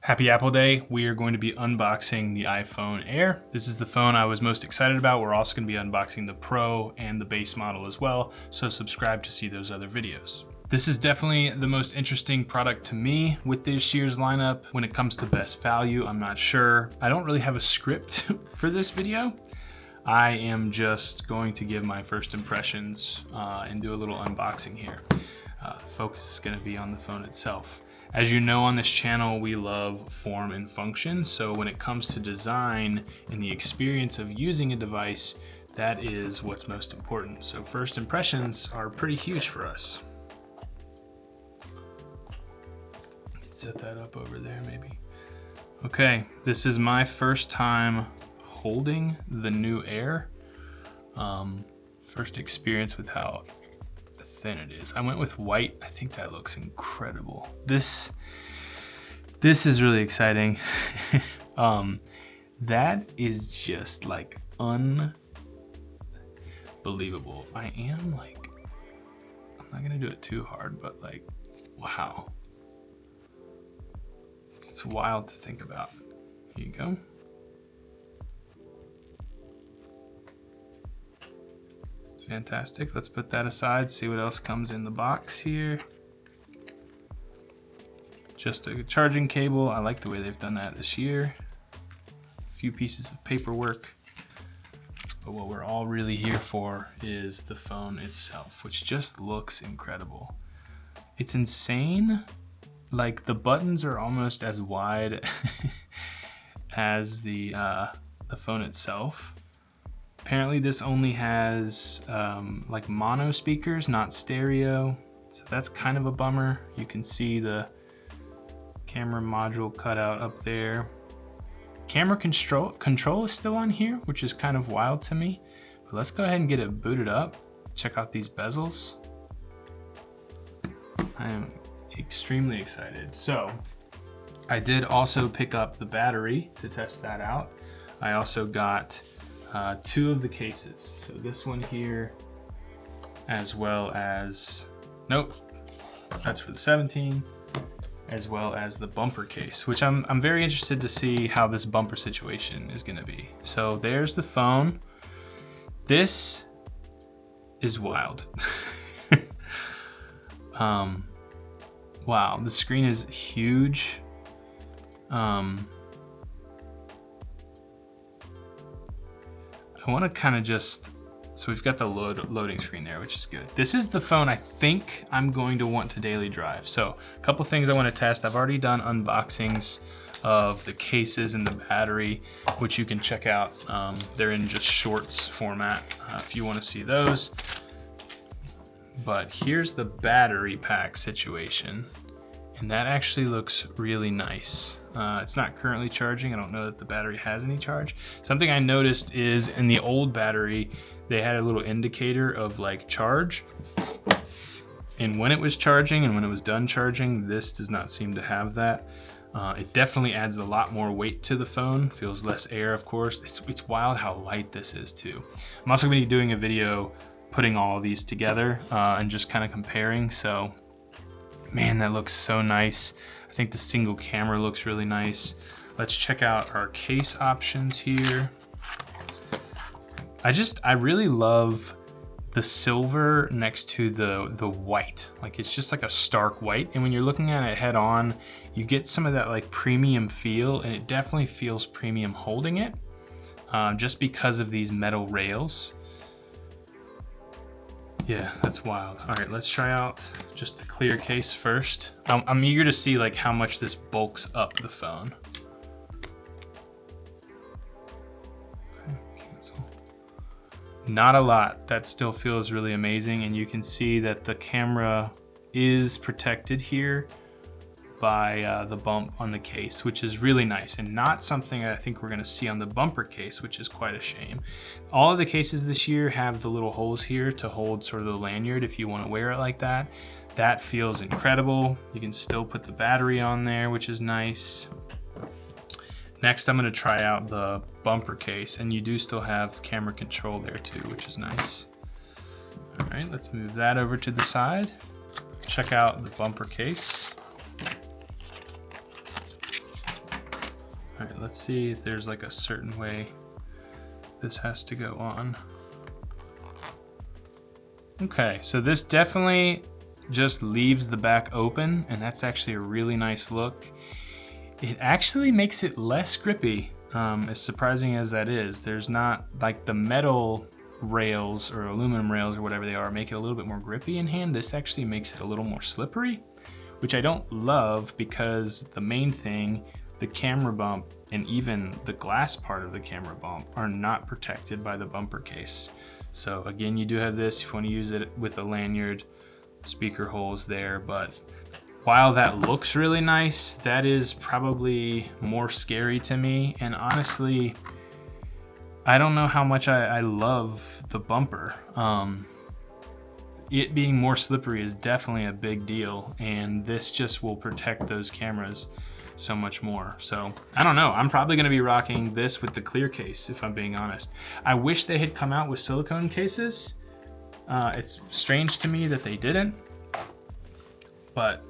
Happy Apple Day. We are going to be unboxing the iPhone Air. This is the phone I was most excited about. We're also going to be unboxing the Pro and the base model as well, so subscribe to see those other videos. This is definitely the most interesting product to me with this year's lineup. When it comes to best value, I'm not sure. I don't really have a script for this video. I am just going to give my first impressions and do a little unboxing here. The focus is going to be on the phone itself. As you know, on this channel, we love form and function. So when it comes to design and the experience of using a device, that is what's most important. So first impressions are pretty huge for us. Set that up over there maybe. Okay, this is my first time holding the new Air. First experience with how thin it is. I went with white. I think that looks incredible. This is really exciting. That is just like unbelievable. I'm not gonna do it too hard, but like, wow. It's wild to think about. Here you go. Fantastic. Let's put that aside, see what else comes in the box here. Just a charging cable. I like the way they've done that this year. A few pieces of paperwork. But what we're all really here for is the phone itself, which just looks incredible. It's insane. Like the buttons are almost as wide as the phone itself. Apparently this only has like mono speakers, not stereo. So that's kind of a bummer. You can see the camera module cutout up there. Camera control is still on here, which is kind of wild to me. But let's go ahead and get it booted up. Check out these bezels. I am extremely excited. So I did also pick up the battery to test that out. I also got two of the cases. So this one here, as well as, nope, that's for the 17, as well as the bumper case, which I'm very interested to see how this bumper situation is gonna be. So there's the phone. This is wild. Wow, the screen is huge. I want to kind of just, so we've got the loading screen there, which is good. This is the phone I think I'm going to want to daily drive. So a couple things I want to test. I've already done unboxings of the cases and the battery, which you can check out. They're in just shorts format if you want to see those. But here's the battery pack situation. And that actually looks really nice. It's not currently charging. I don't know that the battery has any charge. Something I noticed is in the old battery, they had a little indicator of like charge. And when it was charging and when it was done charging, this does not seem to have that. It definitely adds a lot more weight to the phone. Feels less air, of course. It's wild how light this is too. I'm also gonna be doing a video putting all of these together and just kind of comparing. So, man, that looks so nice. I think the single camera looks really nice. Let's check out our case options here. I really love the silver next to the white. Like it's just like a stark white. And when you're looking at it head on, you get some of that like premium feel, and it definitely feels premium holding it just because of these metal rails. Yeah, that's wild. All right, let's try out just the clear case first. I'm eager to see like how much this bulks up the phone. Okay, cancel. Not a lot. That still feels really amazing, and you can see that the camera is protected here by the bump on the case, which is really nice and not something I think we're gonna see on the bumper case, which is quite a shame. All of the cases this year have the little holes here to hold sort of the lanyard if you wanna wear it like that. That feels incredible. You can still put the battery on there, which is nice. Next, I'm gonna try out the bumper case, and you do still have camera control there too, which is nice. All right, let's move that over to the side. Check out the bumper case. All right, let's see if there's like a certain way this has to go on. Okay, so this definitely just leaves the back open, and that's actually a really nice look. It actually makes it less grippy, as surprising as that is. There's not like the metal rails or aluminum rails or whatever they are make it a little bit more grippy in hand. This actually makes it a little more slippery, which I don't love, because the main thing, the camera bump and even the glass part of the camera bump are not protected by the bumper case. So again, you do have this if you want to use it with a lanyard, speaker holes there, but while that looks really nice, that is probably more scary to me. And honestly, I don't know how much I love the bumper. It being more slippery is definitely a big deal, and this just will protect those cameras so much more. So I don't know, I'm probably gonna be rocking this with the clear case, if I'm being honest. I wish they had come out with silicone cases. It's strange to me that they didn't, but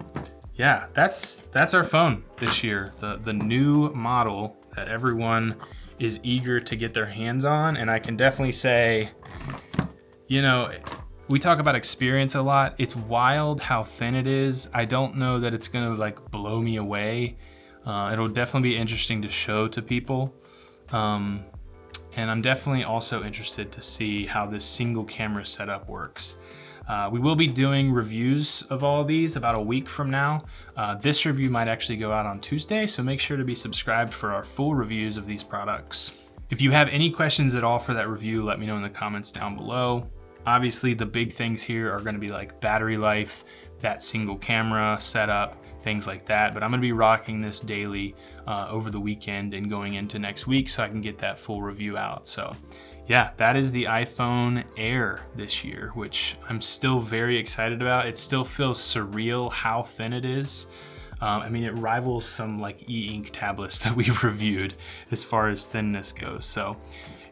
yeah, that's our phone this year. The new model that everyone is eager to get their hands on. And I can definitely say, you know, we talk about experience a lot. It's wild how thin it is. I don't know that it's gonna like blow me away. It'll definitely be interesting to show to people. And I'm definitely also interested to see how this single camera setup works. We will be doing reviews of all of these about a week from now. This review might actually go out on Tuesday, so make sure to be subscribed for our full reviews of these products. If you have any questions at all for that review, let me know in the comments down below. Obviously, the big things here are gonna be like battery life, that single camera setup, things like that. But I'm gonna be rocking this daily over the weekend and going into next week so I can get that full review out. So yeah, that is the iPhone Air this year, which I'm still very excited about. It still feels surreal how thin it is. I mean, it rivals some like e-ink tablets that we've reviewed as far as thinness goes. So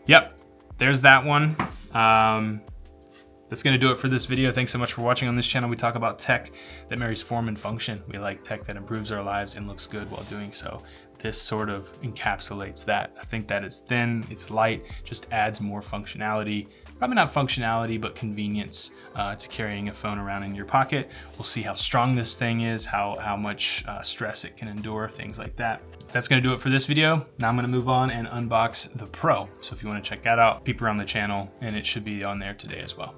yep, there's that one. That's gonna do it for this video. Thanks so much for watching. On this channel, we talk about tech that marries form and function. We like tech that improves our lives and looks good while doing so. This sort of encapsulates that. I think that it's thin, it's light, just adds more functionality. Probably not functionality, but convenience to carrying a phone around in your pocket. We'll see how strong this thing is, how much stress it can endure, things like that. That's gonna do it for this video. Now I'm gonna move on and unbox the Pro. So if you wanna check that out, peep around the channel, and it should be on there today as well.